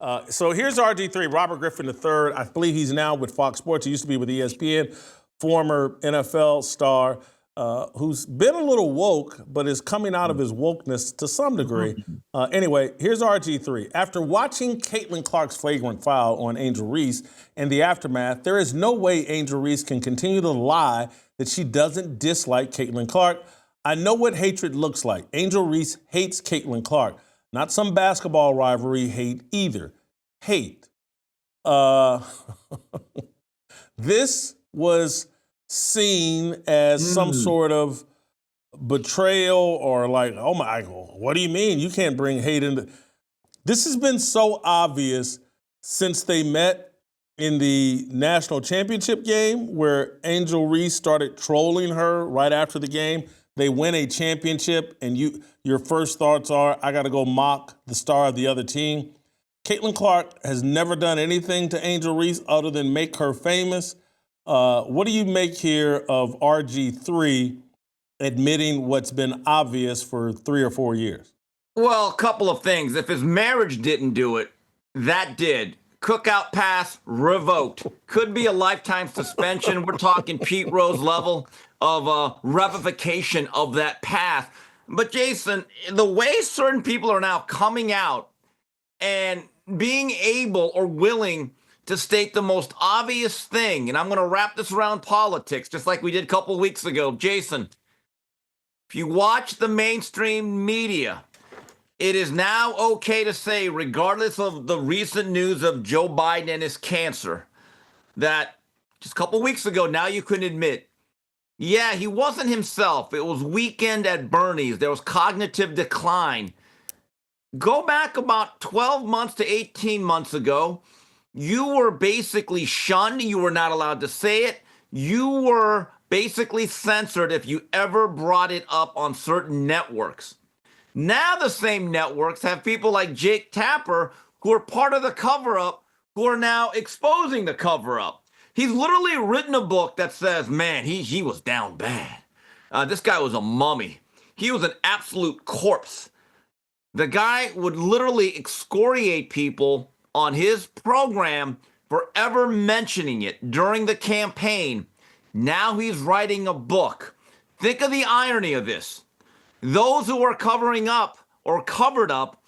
So here's RG3, Robert Griffin III. I believe he's now with Fox Sports. He used to be with ESPN, former NFL star who's been a little woke, but is coming out of his wokeness to some degree. Anyway, here's RG3. After watching Caitlin Clark's flagrant foul on Angel Reese and the aftermath, there is no way Angel Reese can continue to lie that she doesn't dislike Caitlin Clark. I know what hatred looks like. Angel Reese hates Caitlin Clark. Not some basketball rivalry hate either. Hate. This was seen as some sort of betrayal or like, oh my, what do you mean? You can't bring hate into. This has been so obvious since they met in the national championship game where Angel Reese started trolling her right after the game. They win a championship, and your first thoughts are, I got to go mock the star of the other team. Caitlin Clark has never done anything to Angel Reese other than make her famous. What do you make here of RG3 admitting what's been obvious for 3 or 4 years? Well, a couple of things. If his marriage didn't do it, that did. Cookout pass revoked. Could be a lifetime suspension. We're talking Pete Rose level of revocation of that path. But Jason, the way certain people are now coming out and being able or willing to state the most obvious thing, and I'm going to wrap this around politics, just like we did a couple of weeks ago. Jason, if you watch the mainstream media, it is now okay to say, regardless of the recent news of Joe Biden and his cancer, that just a couple weeks ago, now you can admit, yeah, he wasn't himself. It was weekend at Bernie's. There was cognitive decline. Go back about 12 months to 18 months ago. You were basically shunned. You were not allowed to say it. You were basically censored if you ever brought it up on certain networks. Now the same networks have people like Jake Tapper, who are part of the cover-up, who are now exposing the cover-up. He's literally written a book that says, man, he was down bad. This guy was a mummy. He was an absolute corpse. The guy would literally excoriate people on his program for ever mentioning it during the campaign. Now he's writing a book. Think of the irony of this. Those who are covering up or covered up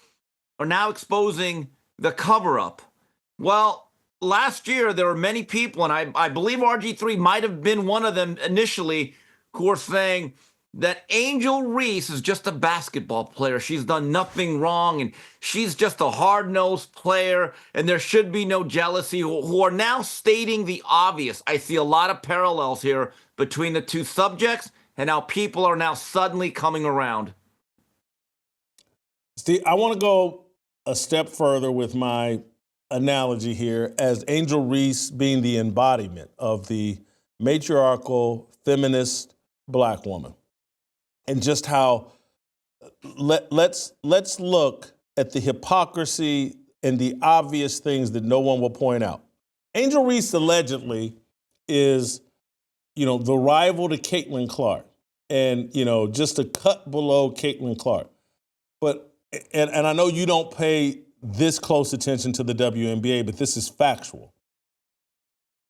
are now exposing the cover-up. Well, last year there were many people, and I believe RG3 might have been one of them initially, who were saying that Angel Reese is just a basketball player. She's done nothing wrong, and she's just a hard-nosed player, and there should be no jealousy, who are now stating the obvious. I see a lot of parallels here between the two subjects, and how people are now suddenly coming around. Steve, I want to go a step further with my analogy here as Angel Reese being the embodiment of the matriarchal, feminist black woman. And just how let's look at the hypocrisy and the obvious things that no one will point out. Angel Reese allegedly is, the rival to Caitlin Clark and, just a cut below Caitlin Clark. But, and I know you don't pay this close attention to the WNBA, but this is factual.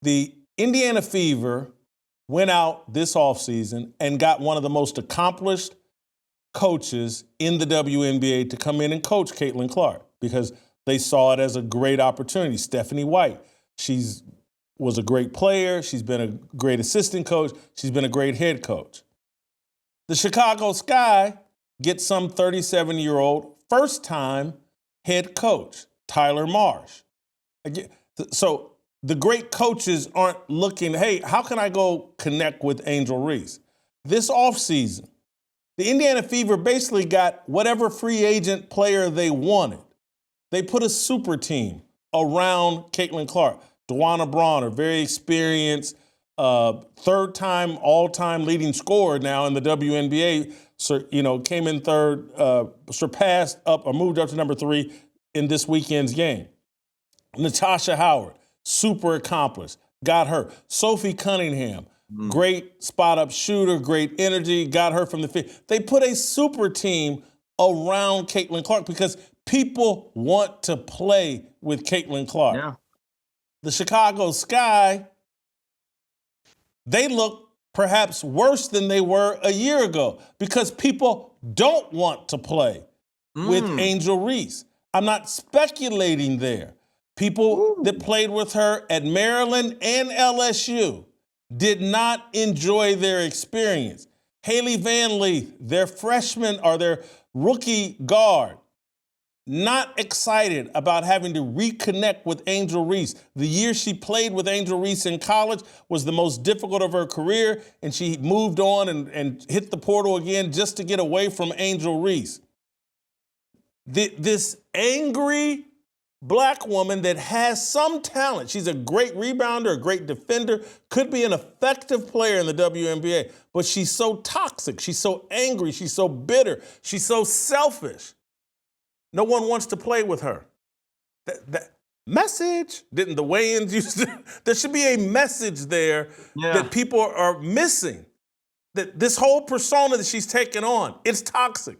The Indiana Fever went out this offseason and got one of the most accomplished coaches in the WNBA to come in and coach Caitlin Clark because they saw it as a great opportunity. Stephanie White, was a great player. She's been a great assistant coach. She's been a great head coach. The Chicago Sky gets some 37-year-old first-time head coach, Tyler Marsh. So the great coaches aren't looking, hey, how can I go connect with Angel Reese? This offseason, the Indiana Fever basically got whatever free agent player they wanted. They put a super team around Caitlin Clark. Dewana Bronner, very experienced, third-time, all-time leading scorer now in the WNBA. So, came in third, surpassed up or moved up to number 3 in this weekend's game. Natasha Howard, super accomplished, got her. Sophie Cunningham, great spot-up shooter, great energy, got her from the field. They put a super team around Caitlin Clark because People want to play with Caitlin Clark. Yeah. The Chicago Sky, they look perhaps worse than they were a year ago because people don't want to play with Angel Reese. I'm not speculating there. People that played with her at Maryland and LSU did not enjoy their experience. Haley Van Leith, their freshman or their rookie guard, not excited about having to reconnect with Angel Reese. The year she played with Angel Reese in college was the most difficult of her career, and she moved on and hit the portal again just to get away from Angel Reese. This angry black woman that has some talent, she's a great rebounder, a great defender, could be an effective player in the WNBA, but she's so toxic, she's so angry, she's so bitter, she's so selfish. No one wants to play with her. That message, didn't the Wayans used to? There should be a message there that people are missing. That this whole persona that she's taken on, it's toxic.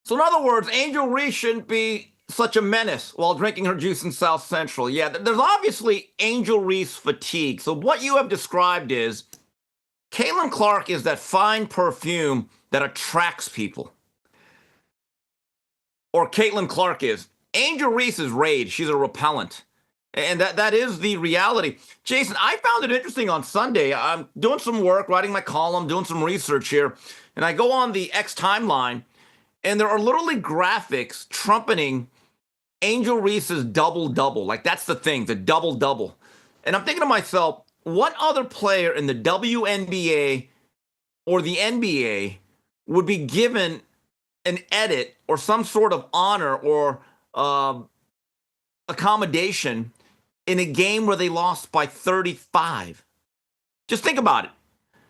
So in other words, Angel Reese shouldn't be such a menace while drinking her juice in South Central. Yeah, there's obviously Angel Reese fatigue. So what you have described is Caitlin Clark is that fine perfume that attracts people. Or Caitlin Clark is. Angel Reese is rage. She's a repellent. And that is the reality. Jason, I found it interesting on Sunday. I'm doing some work, writing my column, doing some research here, and I go on the X timeline, and there are literally graphics trumpeting Angel Reese's double-double. Like, that's the thing, the double-double. And I'm thinking to myself, what other player in the WNBA or the NBA would be given an edit or some sort of honor or accommodation in a game where they lost by 35? Just think about it.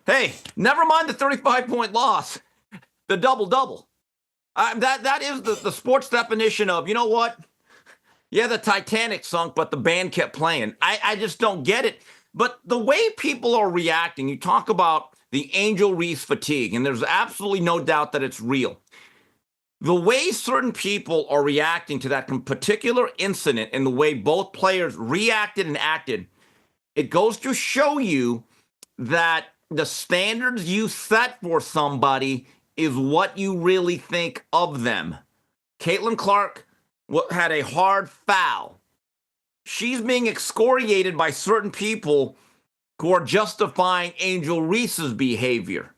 Hey, never mind the 35-point loss, the double-double. That is the sports definition of, you know what? Yeah, the Titanic sunk, but the band kept playing. I just don't get it. But the way people are reacting, you talk about the Angel Reese fatigue, and there's absolutely no doubt that it's real. The way certain people are reacting to that particular incident and the way both players reacted and acted, it goes to show you that the standards you set for somebody is what you really think of them. Caitlin Clark had a hard foul. She's being excoriated by certain people who are justifying Angel Reese's behavior.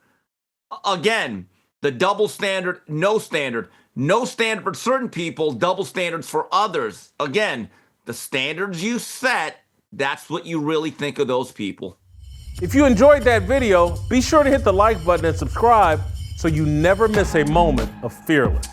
Again, the double standard, no standard. No standard for certain people, double standards for others. Again, the standards you set, that's what you really think of those people. If you enjoyed that video, be sure to hit the like button and subscribe so you never miss a moment of Fearless.